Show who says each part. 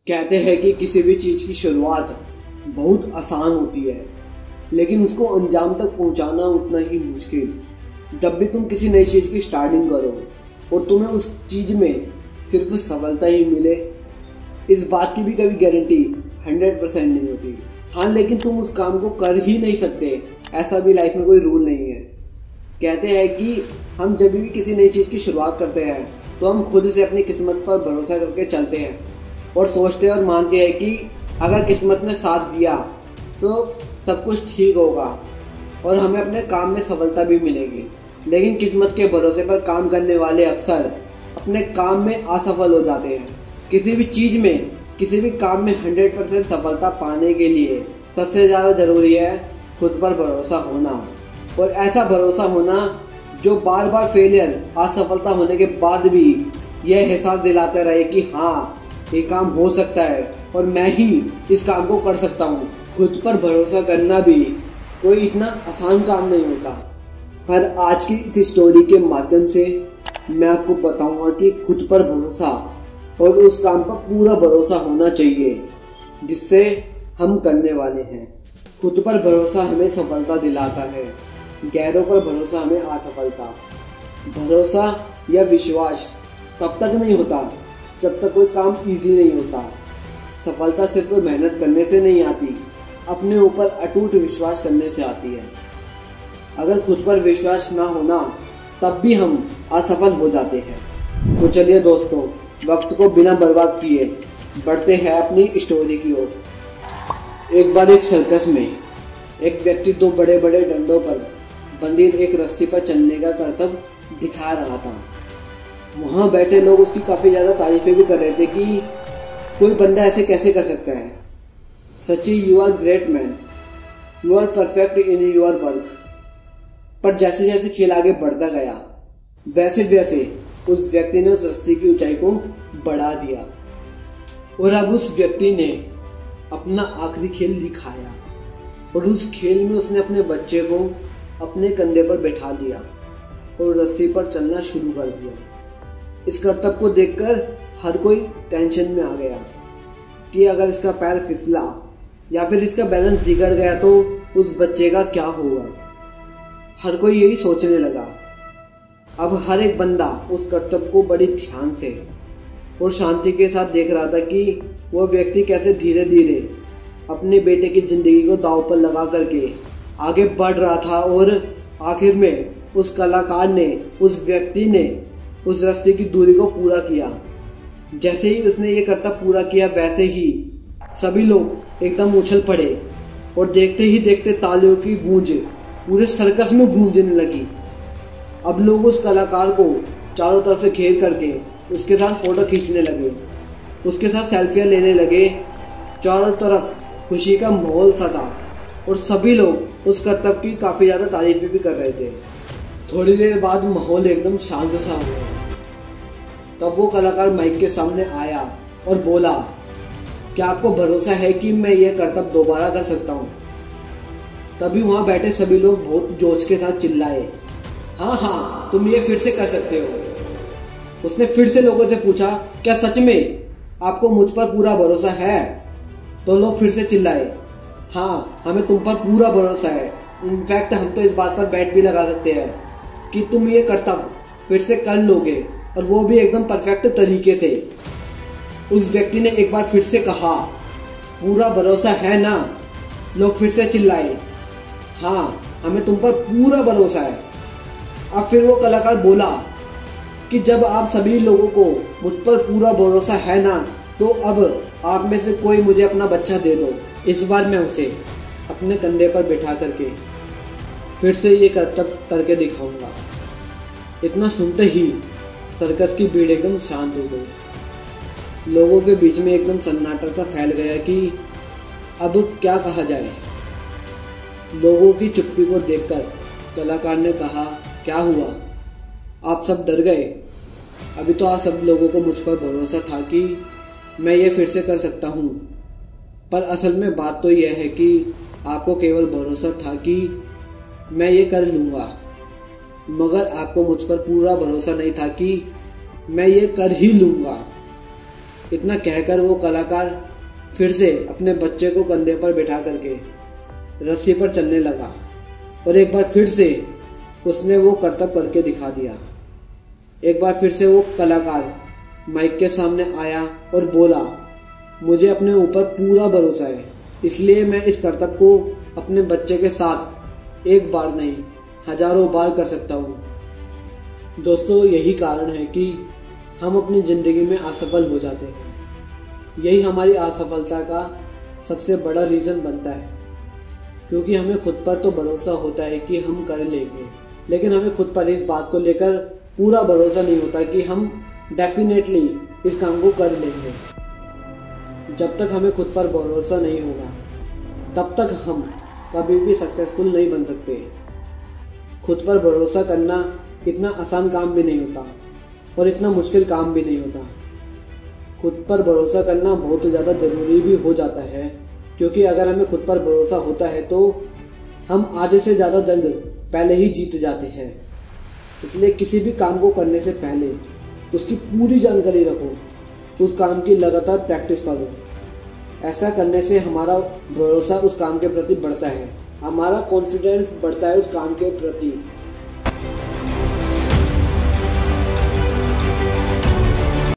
Speaker 1: कहते हैं कि किसी भी चीज़ की शुरुआत बहुत आसान होती है, लेकिन उसको अंजाम तक पहुंचाना उतना ही मुश्किल। जब भी तुम किसी नई चीज़ की स्टार्टिंग करो और तुम्हें उस चीज़ में सिर्फ सफलता ही मिले, इस बात की भी कभी गारंटी 100% नहीं होती। हाँ, लेकिन तुम उस काम को कर ही नहीं सकते, ऐसा भी लाइफ में कोई रूल नहीं है। कहते हैं कि हम जब भी किसी नई चीज़ की शुरुआत करते हैं तो हम खुद से अपनी किस्मत पर भरोसा करके चलते हैं और सोचते हैं और मानते हैं कि अगर किस्मत ने साथ दिया तो सब कुछ ठीक होगा और हमें अपने काम में सफलता भी मिलेगी। लेकिन किस्मत के भरोसे पर काम करने वाले अक्सर अपने काम में असफल हो जाते हैं। किसी भी चीज़ में, किसी भी काम में 100% सफलता पाने के लिए सबसे ज़्यादा ज़रूरी है खुद पर भरोसा होना, और ऐसा भरोसा होना जो बार बार फेलियर, असफलता होने के बाद भी यह एहसास दिलाता रहे कि हाँ, ये काम हो सकता है और मैं ही इस काम को कर सकता हूँ। खुद पर भरोसा करना भी कोई इतना आसान काम नहीं होता, पर आज की इस स्टोरी के माध्यम से मैं आपको बताऊंगा कि खुद पर भरोसा और उस काम पर पूरा भरोसा होना चाहिए जिससे हम करने वाले हैं। खुद पर भरोसा हमें सफलता दिलाता है, गैरों पर भरोसा हमें असफलता। भरोसा या विश्वास तब तक नहीं होता जब तक कोई काम इजी नहीं होता। सफलता सिर्फ मेहनत करने से नहीं आती, अपने ऊपर अटूट विश्वास करने से आती है। अगर खुद पर विश्वास ना होना तब भी हम असफल हो जाते हैं। तो चलिए दोस्तों, वक्त को बिना बर्बाद किए बढ़ते हैं अपनी स्टोरी की ओर। एक बार एक सर्कस में एक व्यक्ति दो बड़े बड़े डंडों पर बंधी एक रस्सी पर चलने का करतब दिखा रहा था। वहां बैठे लोग उसकी काफी ज्यादा तारीफें भी कर रहे थे कि कोई बंदा ऐसे कैसे कर सकता है। सच्ची, you are great man, you are perfect in your work. पर जैसे जैसे खेल आगे बढ़ता गया वैसे वैसे उस व्यक्ति ने उस रस्सी की ऊंचाई को बढ़ा दिया और अब उस व्यक्ति ने अपना आखिरी खेल दिखाया। और उस खेल में उसने अपने बच्चे को अपने कंधे पर बैठा दिया और रस्सी पर चलना शुरू कर दिया। इस करतब को देखकर हर कोई टेंशन में आ गया कि अगर इसका पैर फिसला या फिर इसका बैलेंस बिगड़ गया तो उस बच्चे का क्या होगा। हर कोई यही सोचने लगा। अब हर एक बंदा उस करतब को बड़ी ध्यान से और शांति के साथ देख रहा था कि वह व्यक्ति कैसे धीरे धीरे अपने बेटे की जिंदगी को दांव पर लगा करके आगे बढ़ रहा था। और आखिर में उस कलाकार ने, उस व्यक्ति ने उस रस्ते की दूरी को पूरा किया। जैसे ही उसने ये करतब पूरा किया वैसे ही सभी लोग एकदम उछल पड़े और देखते ही देखते तालियों की गूंज पूरे सर्कस में गूंजने लगी। अब लोग उस कलाकार को चारों तरफ से घेर करके उसके साथ फोटो खींचने लगे, उसके साथ सेल्फियां लेने लगे। चारों तरफ खुशी का माहौल सा था और सभी लोग उस करतब की काफी ज्यादा तारीफें भी कर रहे थे। थोड़ी देर बाद माहौल एकदम शांत सा हो गया। तब वो कलाकार माइक के सामने आया और बोला, क्या आपको भरोसा है कि मैं ये करतब दोबारा कर सकता हूँ? तभी वहां बैठे सभी लोग बहुत जोश के साथ चिल्लाए, हाँ हाँ, तुम ये फिर से कर सकते हो। उसने फिर से लोगों से पूछा, क्या सच में आपको मुझ पर पूरा भरोसा है? तो लोग फिर से चिल्लाए, हाँ, हमें तुम पर पूरा भरोसा है। इनफैक्ट हम तो इस बात पर बैट भी लगा सकते हैं कि तुम ये करतब फिर से कर लोगे, और वो भी एकदम परफेक्ट तरीके से। उस व्यक्ति ने एक बार फिर से कहा, पूरा भरोसा है ना? लोग फिर से चिल्लाए, हाँ, हमें तुम पर पूरा भरोसा है। अब फिर वो कलाकार बोला कि जब आप सभी लोगों को मुझ पर पूरा भरोसा है ना, तो अब आप में से कोई मुझे अपना बच्चा दे दो। इस बार मैं उसे अपने कंधे पर बिठा करके फिर से ये करतब करके दिखाऊंगा। इतना सुनते ही सर्कस की भीड़ एकदम शांत हो गई। लोगों के बीच में एकदम सन्नाटा सा फैल गया कि अब क्या कहा जाए। लोगों की चुप्पी को देखकर कलाकार ने कहा, क्या हुआ, आप सब डर गए? अभी तो आप सब लोगों को मुझ पर भरोसा था कि मैं ये फिर से कर सकता हूँ, पर असल में बात तो यह है कि आपको केवल भरोसा था कि मैं ये कर लूँगा, मगर आपको मुझ पर पूरा भरोसा नहीं था कि मैं ये कर ही लूँगा। इतना कहकर वो कलाकार फिर से अपने बच्चे को कंधे पर बैठा करके रस्सी पर चलने लगा और एक बार फिर से उसने वो करतब करके दिखा दिया। एक बार फिर से वो कलाकार माइक के सामने आया और बोला, मुझे अपने ऊपर पूरा भरोसा है, इसलिए मैं इस करतब को अपने बच्चे के साथ एक बार नहीं हजारों बार कर सकता हूँ। दोस्तों, यही कारण है कि हम अपनी ज़िंदगी में असफल हो जाते हैं। यही हमारी असफलता का सबसे बड़ा रीज़न बनता है, क्योंकि हमें खुद पर तो भरोसा होता है कि हम कर लेंगे, लेकिन हमें खुद पर इस बात को लेकर पूरा भरोसा नहीं होता कि हम डेफिनेटली इस काम को कर लेंगे। जब तक हमें खुद पर भरोसा नहीं होगा तब तक हम कभी भी सक्सेसफुल नहीं बन सकते। खुद पर भरोसा करना इतना आसान काम भी नहीं होता और इतना मुश्किल काम भी नहीं होता। खुद पर भरोसा करना बहुत ज़्यादा ज़रूरी भी हो जाता है, क्योंकि अगर हमें खुद पर भरोसा होता है तो हम आधे से ज़्यादा जंग पहले ही जीत जाते हैं। इसलिए किसी भी काम को करने से पहले उसकी पूरी जानकारी रखो, उस काम की लगातार प्रैक्टिस करो। ऐसा करने से हमारा भरोसा उस काम के प्रति बढ़ता है, हमारा कॉन्फिडेंस बढ़ता है उस काम के प्रति।